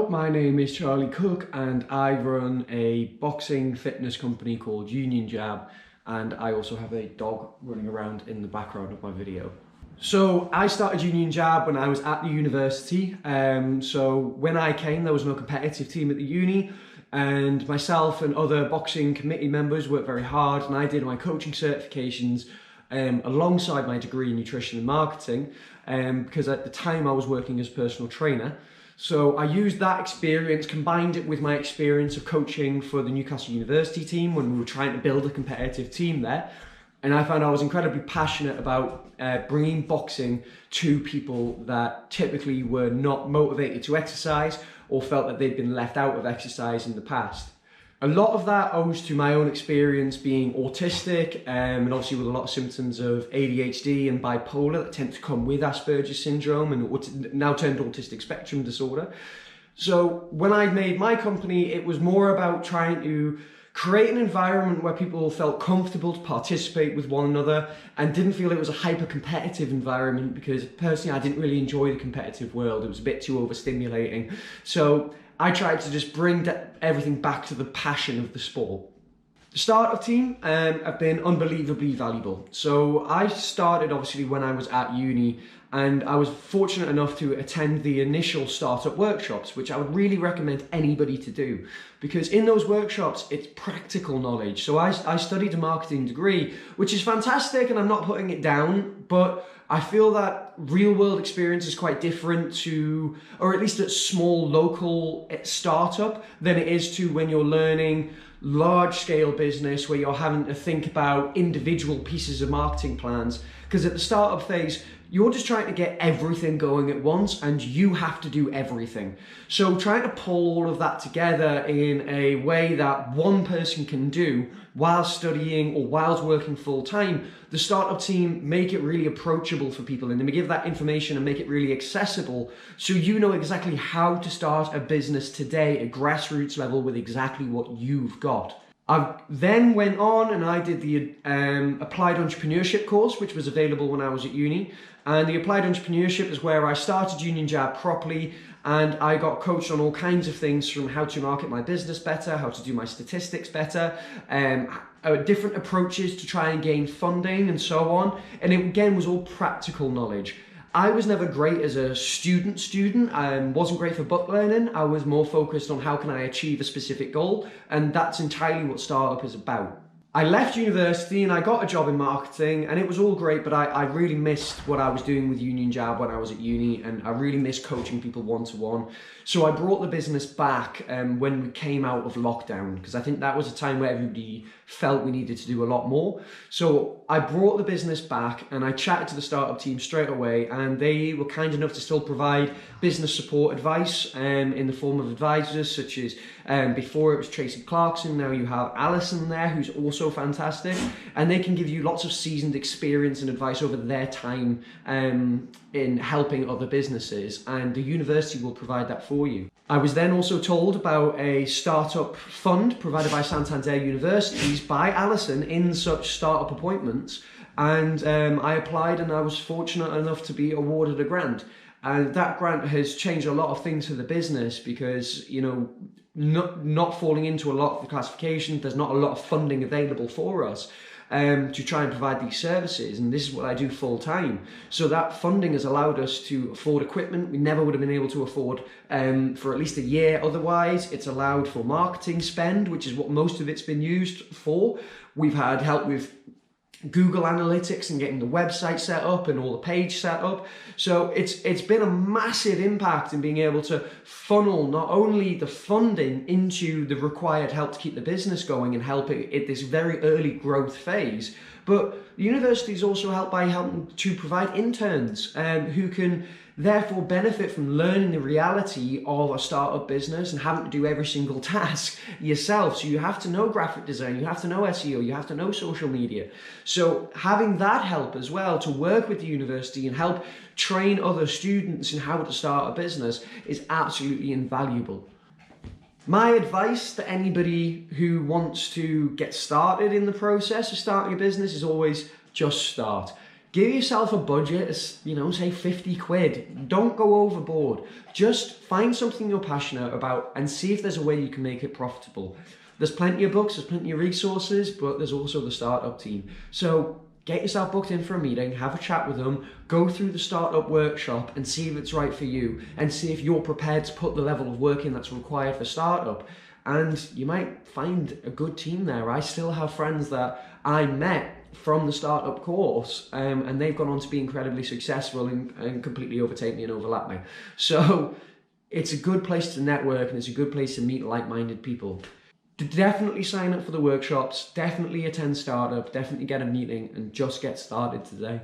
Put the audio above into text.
Hello, my name is Charlie Cooke and I run a boxing fitness company called Union Jab, and I also have a dog running around in the background of my video. So I started Union Jab when I was at the university. So when I came, there was no competitive team at the uni, and myself and other boxing committee members worked very hard, and I did my coaching certifications alongside my degree in nutrition and marketing, because at the time I was working as a personal trainer. So I used that experience, combined it with my experience of coaching for the Newcastle University team when we were trying to build a competitive team there. And I found I was incredibly passionate about bringing boxing to people that typically were not motivated to exercise or felt that they'd been left out of exercise in the past. A lot of that owes to my own experience being autistic, and obviously with a lot of symptoms of ADHD and bipolar that tend to come with Asperger's syndrome and now termed autistic spectrum disorder. So when I made my company, it was more about trying to create an environment where people felt comfortable to participate with one another and didn't feel it was a hyper-competitive environment, because personally I didn't really enjoy the competitive world. It was a bit too overstimulating. So I tried to just bring everything back to the passion of the sport. The startup team have been unbelievably valuable. So I started obviously when I was at uni, and I was fortunate enough to attend the initial startup workshops, which I would really recommend anybody to do, because in those workshops it's practical knowledge. So I studied a marketing degree, which is fantastic, and I'm not putting it down, but I feel that real world experience is quite different to, or at least at small local startup, than it is to when you're learning large scale business where you're having to think about individual pieces of marketing plans. Because at the startup phase, you're just trying to get everything going at once and you have to do everything. So trying to pull all of that together in a way that one person can do while studying or whilst working full time, the startup team make it really approachable for people, and they give that information and make it really accessible, so you know exactly how to start a business today at grassroots level with exactly what you've got. I then went on and I did the Applied Entrepreneurship course, which was available when I was at uni. And the Applied Entrepreneurship is where I started Union Jab properly, and I got coached on all kinds of things, from how to market my business better, how to do my statistics better, different approaches to try and gain funding and so on. And it again was all practical knowledge. I was never great as a student. I wasn't great for book learning. I was more focused on how can I achieve a specific goal, and that's entirely what startup is about. I left university and I got a job in marketing, and it was all great, but I really missed what I was doing with Union Jab when I was at uni, and I really missed coaching people one-to-one. So I brought the business back when we came out of lockdown, because I think that was a time where everybody felt we needed to do a lot more. So I brought the business back and I chatted to the startup team straight away, and they were kind enough to still provide business support advice in the form of advisors such as, before it was Tracy Clarkson, now you have Alison there, who's also fantastic, and they can give you lots of seasoned experience and advice over their time in helping other businesses, and the university will provide that for you. I was then also told about a startup fund provided by Santander Universities by Alison in such startup appointments, and I applied and I was fortunate enough to be awarded a grant. And that grant has changed a lot of things for the business, because, you know, not falling into a lot of the classification, there's not a lot of funding available for us to try and provide these services, and this is what I do full time. So that funding has allowed us to afford equipment we never would have been able to afford for at least a year otherwise. It's allowed for marketing spend, which is what most of it's been used for. We've had help with Google Analytics and getting the website set up and all the page set up. So it's been a massive impact in being able to funnel not only the funding into the required help to keep the business going and help it at this very early growth phase, but the university is also helped by helping to provide interns who can therefore benefit from learning the reality of a startup business and having to do every single task yourself. So you have to know graphic design, you have to know SEO, you have to know social media. So having that help as well to work with the university and help train other students in how to start a business is absolutely invaluable. My advice to anybody who wants to get started in the process of starting a business is always just start. Give yourself a budget, say 50 quid. Don't go overboard. Just find something you're passionate about and see if there's a way you can make it profitable. There's plenty of books, there's plenty of resources, but there's also the startup team. So get yourself booked in for a meeting, have a chat with them, go through the startup workshop and see if it's right for you, and see if you're prepared to put the level of work in that's required for startup. And you might find a good team there. I still have friends that I met from the startup course, and they've gone on to be incredibly successful and completely overtake me and overlap me. So it's a good place to network, and it's a good place to meet like-minded people. Definitely sign up for the workshops, definitely attend startup, definitely get a meeting, and just get started today.